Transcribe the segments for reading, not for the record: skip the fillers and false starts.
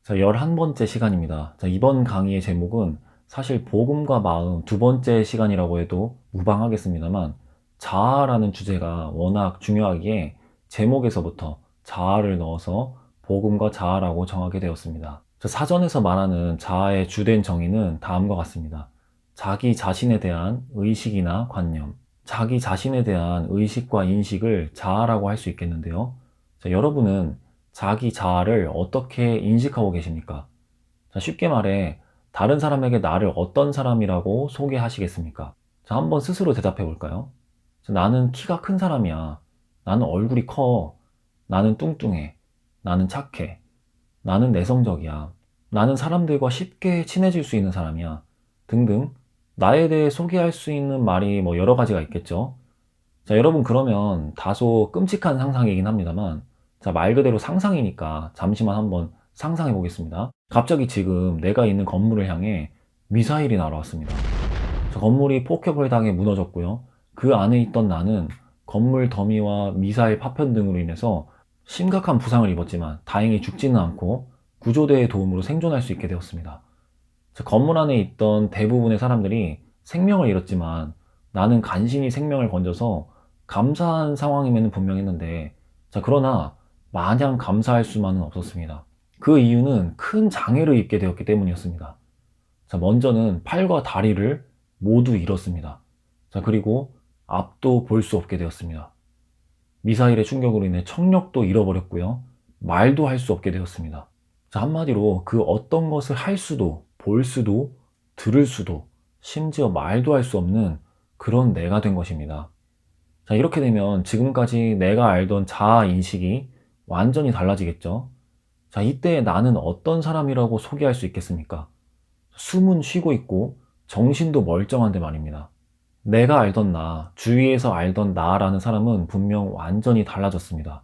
자, 11번째 시간입니다. 자, 이번 강의의 제목은 사실 복음과 마음 두 번째 시간이라고 해도 무방하겠습니다만 자아라는 주제가 워낙 중요하기에 제목에서부터 자아를 넣어서 복음과 자아라고 정하게 되었습니다. 자, 사전에서 말하는 자아의 주된 정의는 다음과 같습니다. 자기 자신에 대한 의식이나 관념, 자기 자신에 대한 의식과 인식을 자아라고 할 수 있겠는데요. 자, 여러분은 자기 자아를 어떻게 인식하고 계십니까? 자, 쉽게 말해, 다른 사람에게 나를 어떤 사람이라고 소개하시겠습니까? 자, 한번 스스로 대답해 볼까요? 자, 나는 키가 큰 사람이야. 나는 얼굴이 커. 나는 뚱뚱해. 나는 착해. 나는 내성적이야. 나는 사람들과 쉽게 친해질 수 있는 사람이야. 등등. 나에 대해 소개할 수 있는 말이 여러 가지가 있겠죠. 자, 여러분 그러면 다소 끔찍한 상상이긴 합니다만, 자, 말 그대로 상상이니까 잠시만 한번 상상해 보겠습니다. 갑자기 지금 내가 있는 건물을 향해 미사일이 날아왔습니다. 자, 건물이 폭격을 당해 무너졌고요. 그 안에 있던 나는 건물 더미와 미사일 파편 등으로 인해서 심각한 부상을 입었지만 다행히 죽지는 않고 구조대의 도움으로 생존할 수 있게 되었습니다. 자, 건물 안에 있던 대부분의 사람들이 생명을 잃었지만 나는 간신히 생명을 건져서 감사한 상황임에는 분명했는데, 자, 그러나 마냥 감사할 수만은 없었습니다. 그 이유는 큰 장애를 입게 되었기 때문이었습니다. 자, 먼저는 팔과 다리를 모두 잃었습니다. 자, 그리고 앞도 볼 수 없게 되었습니다. 미사일의 충격으로 인해 청력도 잃어버렸고요. 말도 할 수 없게 되었습니다. 자, 한마디로 그 어떤 것을 할 수도, 볼 수도, 들을 수도, 심지어 말도 할 수 없는 그런 내가 된 것입니다. 자, 이렇게 되면 지금까지 내가 알던 자아 인식이 완전히 달라지겠죠? 자, 이때 나는 어떤 사람이라고 소개할 수 있겠습니까? 숨은 쉬고 있고 정신도 멀쩡한데 말입니다. 내가 알던 나, 주위에서 알던 나라는 사람은 분명 완전히 달라졌습니다.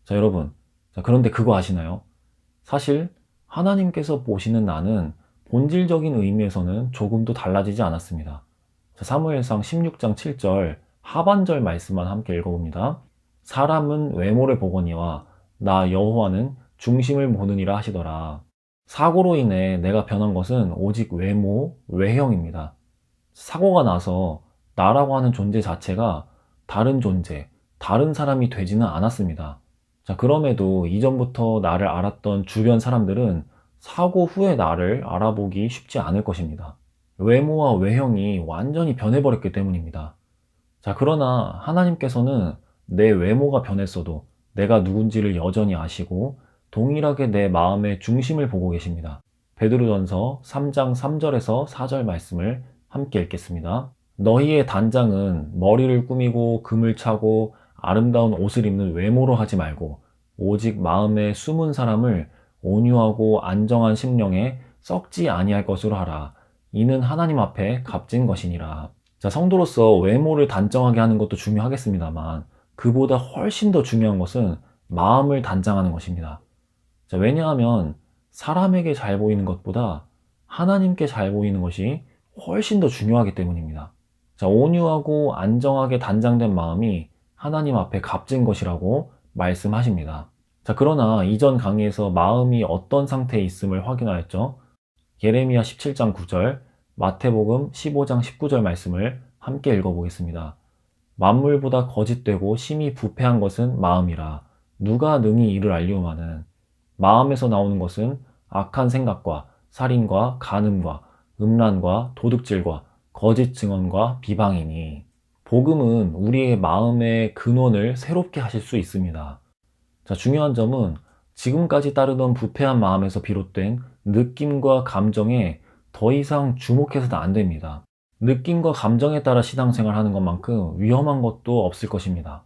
자, 여러분. 자, 그런데 그거 아시나요? 사실 하나님께서 보시는 나는 본질적인 의미에서는 조금도 달라지지 않았습니다. 자, 사무엘상 16장 7절 하반절 말씀만 함께 읽어봅니다. 사람은 외모를 보거니와 나 여호와는 중심을 보느니라 하시더라. 사고로 인해 내가 변한 것은 오직 외모, 외형입니다. 사고가 나서 나라고 하는 존재 자체가 다른 존재, 다른 사람이 되지는 않았습니다. 자, 그럼에도 이전부터 나를 알았던 주변 사람들은 사고 후에 나를 알아보기 쉽지 않을 것입니다. 외모와 외형이 완전히 변해버렸기 때문입니다. 자, 그러나 하나님께서는 내 외모가 변했어도 내가 누군지를 여전히 아시고 동일하게 내 마음의 중심을 보고 계십니다. 베드로전서 3장 3절에서 4절 말씀을 함께 읽겠습니다. 너희의 단장은 머리를 꾸미고 금을 차고 아름다운 옷을 입는 외모로 하지 말고 오직 마음에 숨은 사람을 온유하고 안정한 심령에 썩지 아니할 것으로 하라. 이는 하나님 앞에 값진 것이니라. 자, 성도로서 외모를 단정하게 하는 것도 중요하겠습니다만 그보다 훨씬 더 중요한 것은 마음을 단장하는 것입니다. 자, 왜냐하면 사람에게 잘 보이는 것보다 하나님께 잘 보이는 것이 훨씬 더 중요하기 때문입니다. 자, 온유하고 안정하게 단장된 마음이 하나님 앞에 값진 것이라고 말씀하십니다. 자, 그러나 이전 강의에서 마음이 어떤 상태에 있음을 확인하였죠. 예레미야 17장 9절, 마태복음 15장 19절 말씀을 함께 읽어보겠습니다. 만물보다 거짓되고 심히 부패한 것은 마음이라. 누가 능히 이를 알리오마는. 마음에서 나오는 것은 악한 생각과 살인과 간음과 음란과 도둑질과 거짓 증언과 비방이니. 복음은 우리의 마음의 근원을 새롭게 하실 수 있습니다. 자, 중요한 점은 지금까지 따르던 부패한 마음에서 비롯된 느낌과 감정에 더 이상 주목해서는 안 됩니다. 느낌과 감정에 따라 신앙생활 하는 것만큼 위험한 것도 없을 것입니다.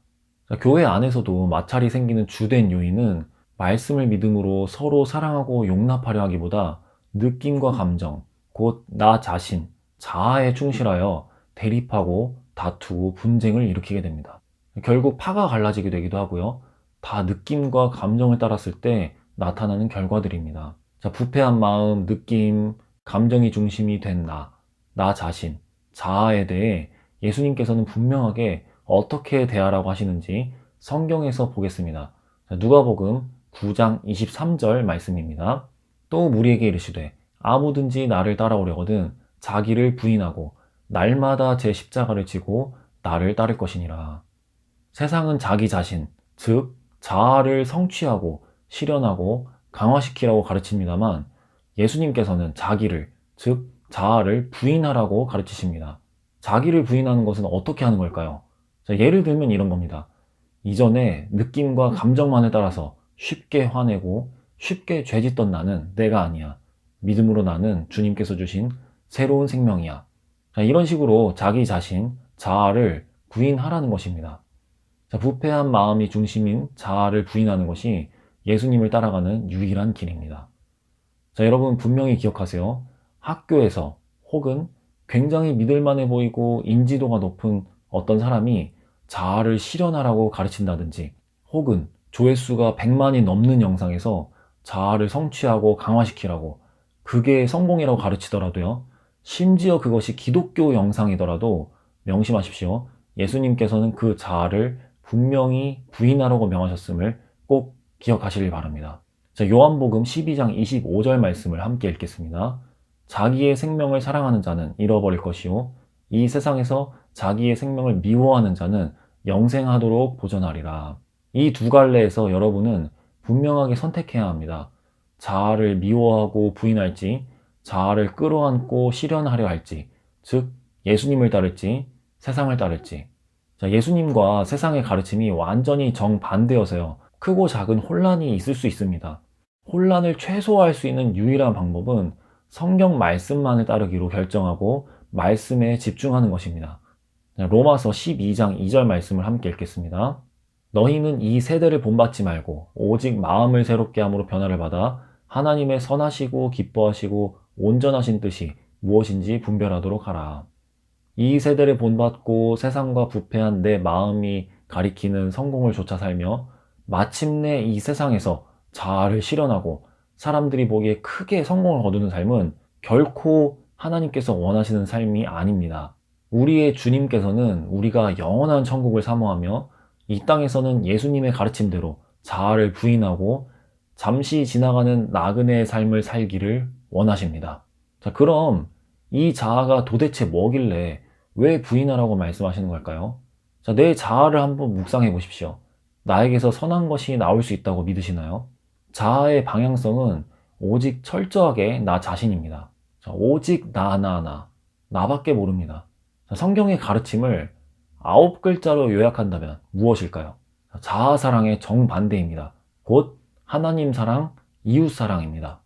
자, 교회 안에서도 마찰이 생기는 주된 요인은 말씀을 믿음으로 서로 사랑하고 용납하려 하기보다 느낌과 감정, 곧 나 자신, 자아에 충실하여 대립하고 다투고 분쟁을 일으키게 됩니다. 결국 파가 갈라지게 되기도 하고요. 다 느낌과 감정을 따랐을 때 나타나는 결과들입니다. 자, 부패한 마음, 느낌, 감정이 중심이 된 나 자신, 자아에 대해 예수님께서는 분명하게 어떻게 대하라고 하시는지 성경에서 보겠습니다. 자, 누가복음 9장 23절 말씀입니다. 또 무리에게 이르시되 아무든지 나를 따라오려거든 자기를 부인하고 날마다 제 십자가를 지고 나를 따를 것이니라. 세상은 자기 자신, 즉 자아를 성취하고 실현하고 강화시키라고 가르칩니다만 예수님께서는 자기를, 즉 자아를 부인하라고 가르치십니다. 자기를 부인하는 것은 어떻게 하는 걸까요? 자, 예를 들면 이런 겁니다. 이전에 느낌과 감정만을 따라서 쉽게 화내고 쉽게 죄짓던 나는 내가 아니야. 믿음으로 나는 주님께서 주신 새로운 생명이야. 자, 이런 식으로 자기 자신, 자아를 부인하라는 것입니다. 자, 부패한 마음이 중심인 자아를 부인하는 것이 예수님을 따라가는 유일한 길입니다. 자, 여러분 분명히 기억하세요. 학교에서 혹은 굉장히 믿을만해 보이고 인지도가 높은 어떤 사람이 자아를 실현하라고 가르친다든지 혹은 조회수가 100만이 넘는 영상에서 자아를 성취하고 강화시키라고 그게 성공이라고 가르치더라도요. 심지어 그것이 기독교 영상이더라도 명심하십시오. 예수님께서는 그 자아를 분명히 부인하라고 명하셨음을 꼭 기억하시길 바랍니다. 자, 요한복음 12장 25절 말씀을 함께 읽겠습니다. 자기의 생명을 사랑하는 자는 잃어버릴 것이요 이 세상에서 자기의 생명을 미워하는 자는 영생하도록 보전하리라. 이 두 갈래에서 여러분은 분명하게 선택해야 합니다. 자아를 미워하고 부인할지, 자아를 끌어안고 실현하려 할지, 즉 예수님을 따를지, 세상을 따를지. 자, 예수님과 세상의 가르침이 완전히 정반대여서요. 크고 작은 혼란이 있을 수 있습니다. 혼란을 최소화할 수 있는 유일한 방법은 성경 말씀만을 따르기로 결정하고 말씀에 집중하는 것입니다. 로마서 12장 2절 말씀을 함께 읽겠습니다. 너희는 이 세대를 본받지 말고 오직 마음을 새롭게 함으로 변화를 받아 하나님의 선하시고 기뻐하시고 온전하신 뜻이 무엇인지 분별하도록 하라. 이 세대를 본받고 세상과 부패한 내 마음이 가리키는 성공을 좇아 살며 마침내 이 세상에서 자아를 실현하고 사람들이 보기에 크게 성공을 거두는 삶은 결코 하나님께서 원하시는 삶이 아닙니다. 우리의 주님께서는 우리가 영원한 천국을 사모하며 이 땅에서는 예수님의 가르침대로 자아를 부인하고 잠시 지나가는 나그네의 삶을 살기를 원하십니다. 자, 그럼 이 자아가 도대체 뭐길래 왜 부인하라고 말씀하시는 걸까요? 자, 내 자아를 한번 묵상해 보십시오. 나에게서 선한 것이 나올 수 있다고 믿으시나요? 자아의 방향성은 오직 철저하게 나 자신입니다. 자, 오직 나밖에 모릅니다. 자, 성경의 가르침을 9글자로 요약한다면 무엇일까요? 자아 사랑의 정반대입니다. 곧 하나님 사랑, 이웃 사랑입니다.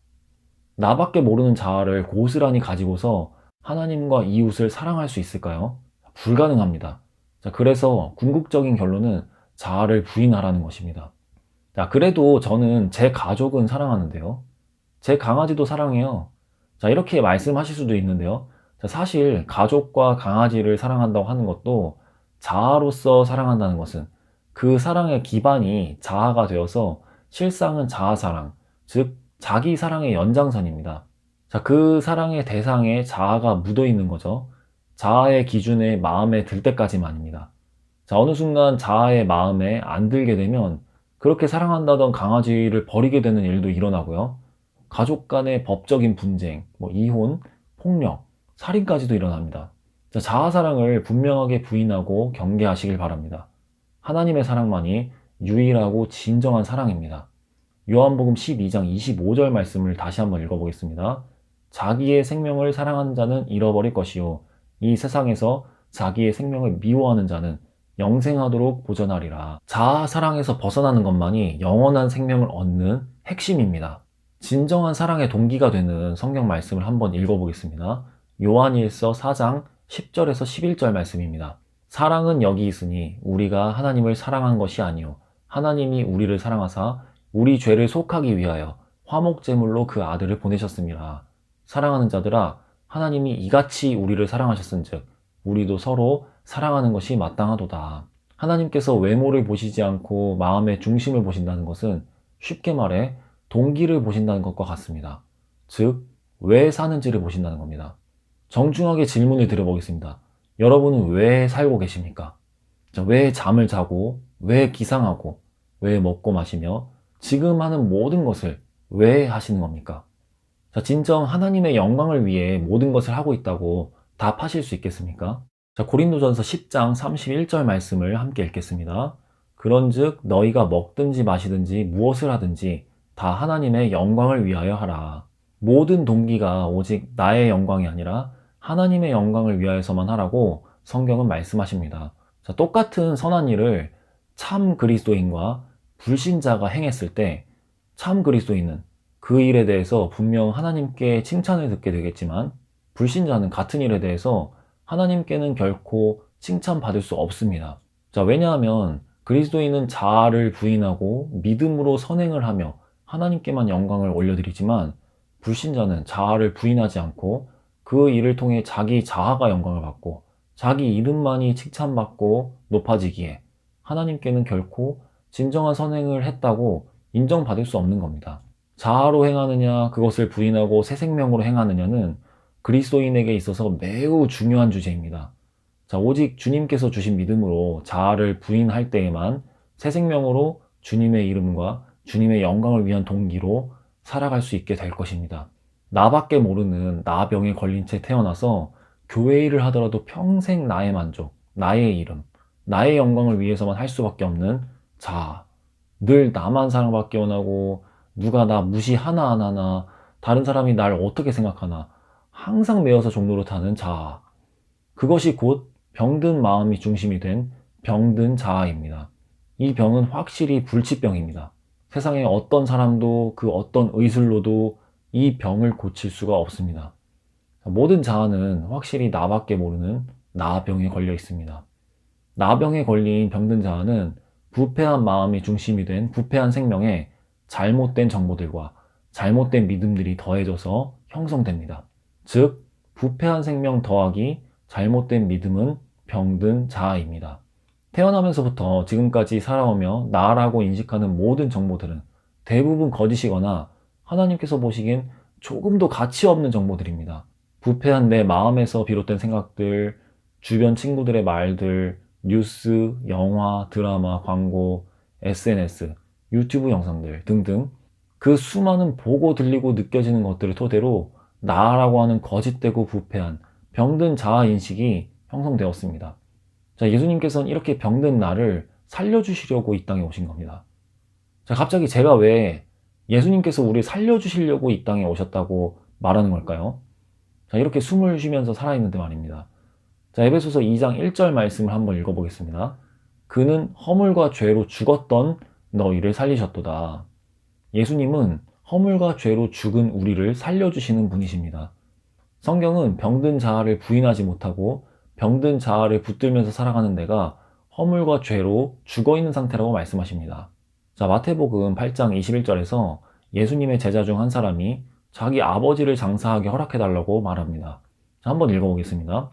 나밖에 모르는 자아를 고스란히 가지고서 하나님과 이웃을 사랑할 수 있을까요? 불가능합니다. 자, 그래서 궁극적인 결론은 자아를 부인하라는 것입니다. 자, 그래도 저는 제 가족은 사랑하는데요. 제 강아지도 사랑해요. 자, 이렇게 말씀하실 수도 있는데요. 자, 사실 가족과 강아지를 사랑한다고 하는 것도 자아로서 사랑한다는 것은 그 사랑의 기반이 자아가 되어서 실상은 자아 사랑, 즉 자기 사랑의 연장선입니다. 자, 그 사랑의 대상에 자아가 묻어 있는 거죠. 자아의 기준에 마음에 들 때까지만입니다. 자, 어느 순간 자아의 마음에 안 들게 되면 그렇게 사랑한다던 강아지를 버리게 되는 일도 일어나고요. 가족 간의 법적인 분쟁, 이혼, 폭력, 살인까지도 일어납니다. 자, 자아 사랑을 분명하게 부인하고 경계하시길 바랍니다. 하나님의 사랑만이 유일하고 진정한 사랑입니다. 요한복음 12장 25절 말씀을 다시 한번 읽어보겠습니다. 자기의 생명을 사랑하는 자는 잃어버릴 것이요 이 세상에서 자기의 생명을 미워하는 자는 영생하도록 보전하리라. 자아 사랑에서 벗어나는 것만이 영원한 생명을 얻는 핵심입니다. 진정한 사랑의 동기가 되는 성경 말씀을 한번 읽어보겠습니다. 요한일서 4장 10절에서 11절 말씀입니다. 사랑은 여기 있으니 우리가 하나님을 사랑한 것이 아니요 하나님이 우리를 사랑하사 우리 죄를 속하기 위하여 화목제물로 그 아들을 보내셨습니다. 사랑하는 자들아 하나님이 이같이 우리를 사랑하셨은즉 우리도 서로 사랑하는 것이 마땅하도다. 하나님께서 외모를 보시지 않고 마음의 중심을 보신다는 것은 쉽게 말해 동기를 보신다는 것과 같습니다. 즉, 왜 사는지를 보신다는 겁니다. 정중하게 질문을 드려보겠습니다. 여러분은 왜 살고 계십니까? 자, 왜 잠을 자고, 왜 기상하고, 왜 먹고 마시며 지금 하는 모든 것을 왜 하시는 겁니까? 자, 진정 하나님의 영광을 위해 모든 것을 하고 있다고 답하실 수 있겠습니까? 자, 고린도전서 10장 31절 말씀을 함께 읽겠습니다. 그런즉 너희가 먹든지 마시든지 무엇을 하든지 다 하나님의 영광을 위하여 하라. 모든 동기가 오직 나의 영광이 아니라 하나님의 영광을 위하여서만 하라고 성경은 말씀하십니다. 자, 똑같은 선한 일을 참 그리스도인과 불신자가 행했을 때 참 그리스도인은 그 일에 대해서 분명 하나님께 칭찬을 듣게 되겠지만 불신자는 같은 일에 대해서 하나님께는 결코 칭찬받을 수 없습니다. 자, 왜냐하면 그리스도인은 자아를 부인하고 믿음으로 선행을 하며 하나님께만 영광을 올려드리지만 불신자는 자아를 부인하지 않고 그 일을 통해 자기 자아가 영광을 받고 자기 이름만이 칭찬받고 높아지기에 하나님께는 결코 진정한 선행을 했다고 인정받을 수 없는 겁니다. 자아로 행하느냐 그것을 부인하고 새 생명으로 행하느냐는 그리스도인에게 있어서 매우 중요한 주제입니다. 자, 오직 주님께서 주신 믿음으로 자아를 부인할 때에만 새 생명으로 주님의 이름과 주님의 영광을 위한 동기로 살아갈 수 있게 될 것입니다. 나밖에 모르는 나병에 걸린 채 태어나서 교회 일을 하더라도 평생 나의 만족, 나의 이름, 나의 영광을 위해서만 할 수밖에 없는 자아. 늘 나만 사랑받기 원하고 누가 나 무시하나 안 하나 다른 사람이 날 어떻게 생각하나 항상 매어서 종로로 타는 자아. 그것이 곧 병든 마음이 중심이 된 병든 자아입니다. 이 병은 확실히 불치병입니다. 세상에 어떤 사람도 그 어떤 의술로도 이 병을 고칠 수가 없습니다. 모든 자아는 확실히 나밖에 모르는 나병에 걸려 있습니다. 나병에 걸린 병든 자아는 부패한 마음이 중심이 된 부패한 생명에 잘못된 정보들과 잘못된 믿음들이 더해져서 형성됩니다. 즉, 부패한 생명 더하기 잘못된 믿음은 병든 자아입니다. 태어나면서부터 지금까지 살아오며 나라고 인식하는 모든 정보들은 대부분 거짓이거나 하나님께서 보시기엔 조금도 가치 없는 정보들입니다. 부패한 내 마음에서 비롯된 생각들, 주변 친구들의 말들, 뉴스, 영화, 드라마, 광고, SNS, 유튜브 영상들 등등 그 수많은 보고 들리고 느껴지는 것들을 토대로 나라고 하는 거짓되고 부패한 병든 자아 인식이 형성되었습니다. 자, 예수님께서는 이렇게 병든 나를 살려주시려고 이 땅에 오신 겁니다. 자, 갑자기 제가 왜 예수님께서 우리를 살려주시려고 이 땅에 오셨다고 말하는 걸까요? 자, 이렇게 숨을 쉬면서 살아있는데 말입니다. 자, 에베소서 2장 1절 말씀을 한번 읽어보겠습니다. 그는 허물과 죄로 죽었던 너희를 살리셨도다. 예수님은 허물과 죄로 죽은 우리를 살려주시는 분이십니다. 성경은 병든 자아를 부인하지 못하고 병든 자아를 붙들면서 살아가는 데가 허물과 죄로 죽어있는 상태라고 말씀하십니다. 자, 마태복음 8장 21절에서 예수님의 제자 중 한 사람이 자기 아버지를 장사하게 허락해달라고 말합니다. 자, 한번 읽어보겠습니다.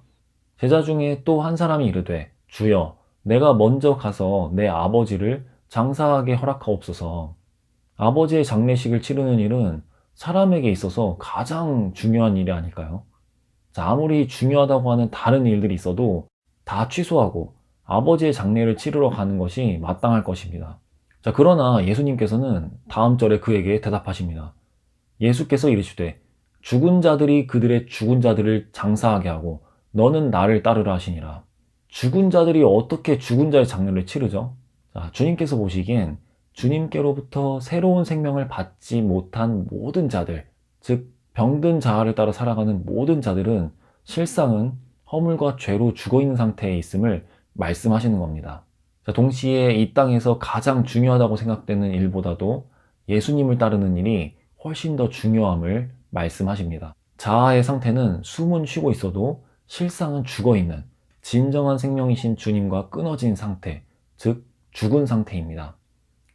제자 중에 또 한 사람이 이르되 주여 내가 먼저 가서 내 아버지를 장사하게 허락하옵소서. 아버지의 장례식을 치르는 일은 사람에게 있어서 가장 중요한 일이 아닐까요? 자, 아무리 중요하다고 하는 다른 일들이 있어도 다 취소하고 아버지의 장례를 치르러 가는 것이 마땅할 것입니다. 자, 그러나 예수님께서는 다음 절에 그에게 대답하십니다. 예수께서 이르시되 죽은 자들이 그들의 죽은 자들을 장사하게 하고 너는 나를 따르라 하시니라. 죽은 자들이 어떻게 죽은 자의 장례를 치르죠? 자, 주님께서 보시기엔 주님께로부터 새로운 생명을 받지 못한 모든 자들, 즉 병든 자아를 따라 살아가는 모든 자들은 실상은 허물과 죄로 죽어있는 상태에 있음을 말씀하시는 겁니다. 자, 동시에 이 땅에서 가장 중요하다고 생각되는 일보다도 예수님을 따르는 일이 훨씬 더 중요함을 말씀하십니다. 자아의 상태는 숨은 쉬고 있어도 실상은 죽어있는 진정한 생명이신 주님과 끊어진 상태, 즉 죽은 상태입니다.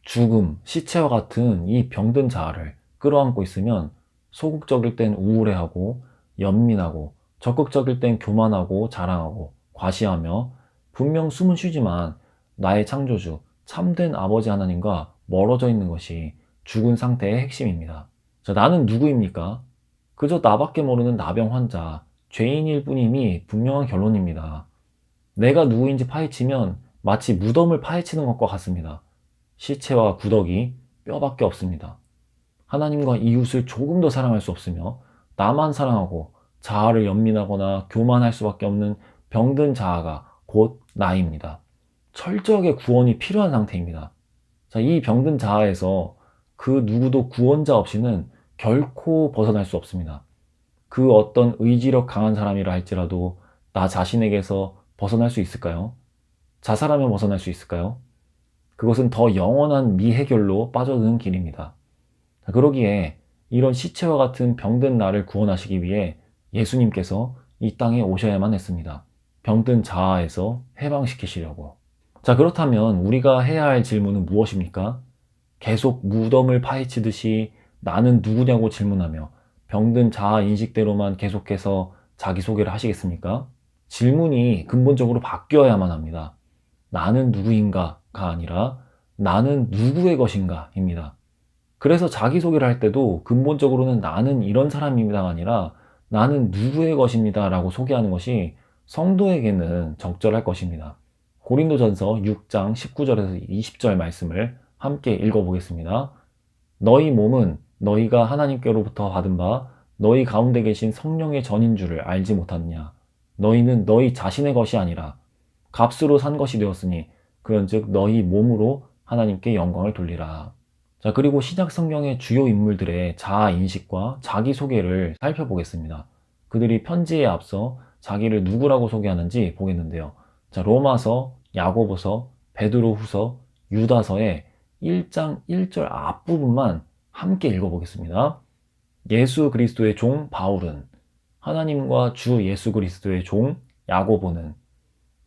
죽음, 시체와 같은 이 병든 자아를 끌어안고 있으면 소극적일 땐 우울해하고 연민하고 적극적일 땐 교만하고 자랑하고 과시하며 분명 숨은 쉬지만 나의 창조주, 참된 아버지 하나님과 멀어져 있는 것이 죽은 상태의 핵심입니다. 자, 나는 누구입니까? 그저 나밖에 모르는 나병 환자, 죄인일 뿐임이 분명한 결론입니다. 내가 누구인지 파헤치면 마치 무덤을 파헤치는 것과 같습니다. 시체와 구더기, 뼈밖에 없습니다. 하나님과 이웃을 조금 더 사랑할 수 없으며 나만 사랑하고 자아를 연민하거나 교만할 수밖에 없는 병든 자아가 곧 나입니다. 철저하게 구원이 필요한 상태입니다. 자, 이 병든 자아에서 그 누구도 구원자 없이는 결코 벗어날 수 없습니다. 그 어떤 의지력 강한 사람이라 할지라도 나 자신에게서 벗어날 수 있을까요? 자살하면 벗어날 수 있을까요? 그것은 더 영원한 미해결로 빠져드는 길입니다. 그러기에 이런 시체와 같은 병든 나를 구원하시기 위해 예수님께서 이 땅에 오셔야만 했습니다. 병든 자아에서 해방시키시려고. 자, 그렇다면 우리가 해야 할 질문은 무엇입니까? 계속 무덤을 파헤치듯이 나는 누구냐고 질문하며 병든 자아 인식대로만 계속해서 자기소개를 하시겠습니까? 질문이 근본적으로 바뀌어야만 합니다. 나는 누구인가가 아니라 나는 누구의 것인가입니다. 그래서 자기소개를 할 때도 근본적으로는 나는 이런 사람입니다가 아니라 나는 누구의 것입니다 라고 소개하는 것이 성도에게는 적절할 것입니다. 고린도전서 6장 19절에서 20절 말씀을 함께 읽어보겠습니다. 너희 몸은 너희가 하나님께로부터 받은 바 너희 가운데 계신 성령의 전인 줄을 알지 못하느냐. 너희는 너희 자신의 것이 아니라 값으로 산 것이 되었으니 그런즉 너희 몸으로 하나님께 영광을 돌리라. 자, 그리고 신약 성경의 주요 인물들의 자아 인식과 자기 소개를 살펴보겠습니다. 그들이 편지에 앞서 자기를 누구라고 소개하는지 보겠는데요. 자, 로마서, 야고보서, 베드로후서, 유다서의 1장 1절 앞부분만 함께 읽어보겠습니다. 예수 그리스도의 종 바울은 하나님과 주 예수 그리스도의 종 야고보는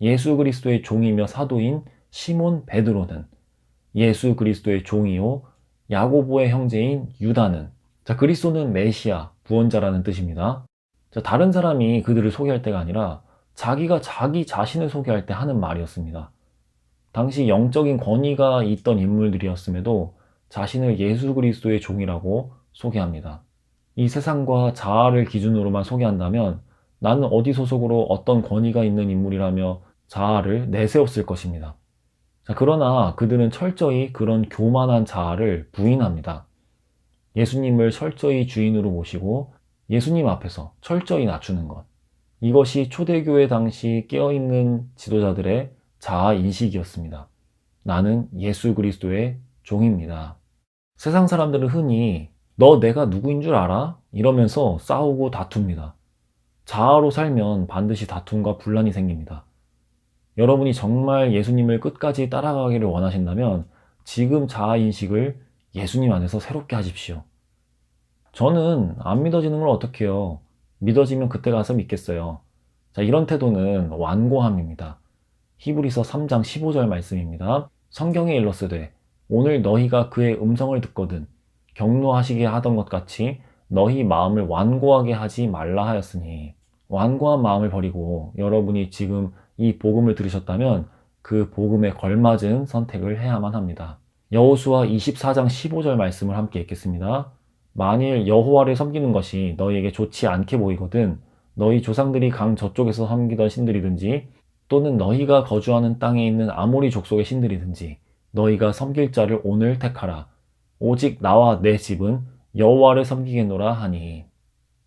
예수 그리스도의 종이며 사도인 시몬 베드로는 예수 그리스도의 종이요 야고보의 형제인 유다는. 자, 그리스도는 메시아, 구원자라는 뜻입니다. 자, 다른 사람이 그들을 소개할 때가 아니라 자기가 자기 자신을 소개할 때 하는 말이었습니다. 당시 영적인 권위가 있던 인물들이었음에도 자신을 예수 그리스도의 종이라고 소개합니다. 이 세상과 자아를 기준으로만 소개한다면 나는 어디 소속으로 어떤 권위가 있는 인물이라며 자아를 내세웠을 것입니다. 자, 그러나 그들은 철저히 그런 교만한 자아를 부인합니다. 예수님을 철저히 주인으로 모시고 예수님 앞에서 철저히 낮추는 것. 이것이 초대교회 당시 깨어있는 지도자들의 자아 인식이었습니다. 나는 예수 그리스도의 종입니다. 세상 사람들은 흔히 너 내가 누구인 줄 알아? 이러면서 싸우고 다툽니다. 자아로 살면 반드시 다툼과 분란이 생깁니다. 여러분이 정말 예수님을 끝까지 따라가기를 원하신다면 지금 자아 인식을 예수님 안에서 새롭게 하십시오. 저는 안 믿어지는 걸 어떻게 해요? 믿어지면 그때 가서 믿겠어요. 자, 이런 태도는 완고함입니다. 히브리서 3장 15절 말씀입니다. 성경에 일렀으되 오늘 너희가 그의 음성을 듣거든 경노하시게 하던 것 같이 너희 마음을 완고하게 하지 말라 하였으니. 완고한 마음을 버리고 여러분이 지금 이 복음을 들으셨다면 그 복음에 걸맞은 선택을 해야만 합니다. 여호수아 24장 15절 말씀을 함께 읽겠습니다. 만일 여호와를 섬기는 것이 너희에게 좋지 않게 보이거든 너희 조상들이 강 저쪽에서 섬기던 신들이든지 또는 너희가 거주하는 땅에 있는 아모리 족속의 신들이든지 너희가 섬길 자를 오늘 택하라. 오직 나와 내 집은 여호와를 섬기겠노라 하니.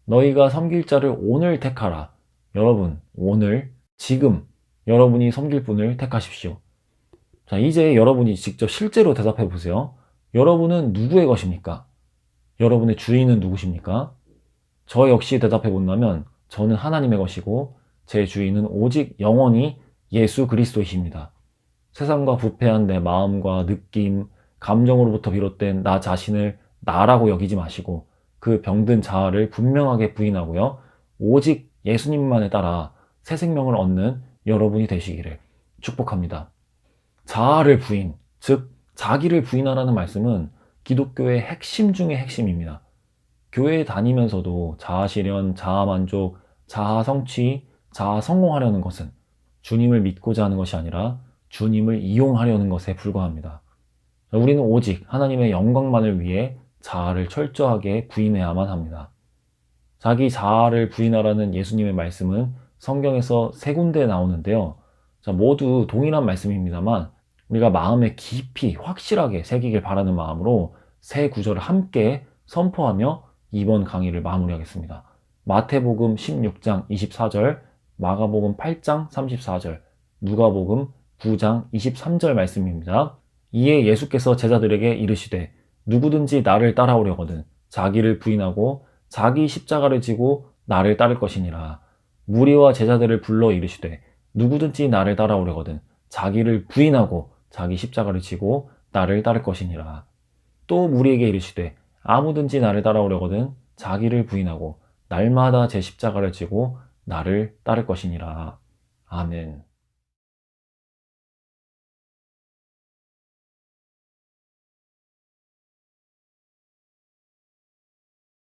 너희가 섬길 자를 오늘 택하라. 여러분, 오늘, 지금 여러분이 섬길 분을 택하십시오. 자, 이제 여러분이 직접 실제로 대답해 보세요. 여러분은 누구의 것입니까? 여러분의 주인은 누구십니까? 저 역시 대답해 본다면 저는 하나님의 것이고 제 주인은 오직 영원히 예수 그리스도이십니다. 세상과 부패한 내 마음과 느낌, 감정으로부터 비롯된 나 자신을 나라고 여기지 마시고 그 병든 자아를 분명하게 부인하고요. 오직 예수님만에 따라 새 생명을 얻는 여러분이 되시기를 축복합니다. 자아를 부인, 즉 자기를 부인하라는 말씀은 기독교의 핵심 중의 핵심입니다. 교회에 다니면서도 자아 실현, 자아 만족, 자아 성취, 자아 성공하려는 것은 주님을 믿고자 하는 것이 아니라 주님을 이용하려는 것에 불과합니다. 우리는 오직 하나님의 영광만을 위해 자아를 철저하게 부인해야만 합니다. 자기 자아를 부인하라는 예수님의 말씀은 성경에서 세 군데 나오는데요. 자, 모두 동일한 말씀입니다만 우리가 마음에 깊이 확실하게 새기길 바라는 마음으로 세 구절을 함께 선포하며 이번 강의를 마무리하겠습니다. 마태복음 16장 24절, 마가복음 8장 34절, 누가복음 9장 23절 말씀입니다. 이에 예수께서 제자들에게 이르시되 누구든지 나를 따라오려거든 자기를 부인하고 자기 십자가를 지고 나를 따를 것이니라. 무리와 제자들을 불러 이르시되 누구든지 나를 따라오려거든 자기를 부인하고 자기 십자가를 지고 나를 따를 것이니라. 또 무리에게 이르시되 아무든지 나를 따라오려거든 자기를 부인하고 날마다 제 십자가를 지고 나를 따를 것이니라. 아멘.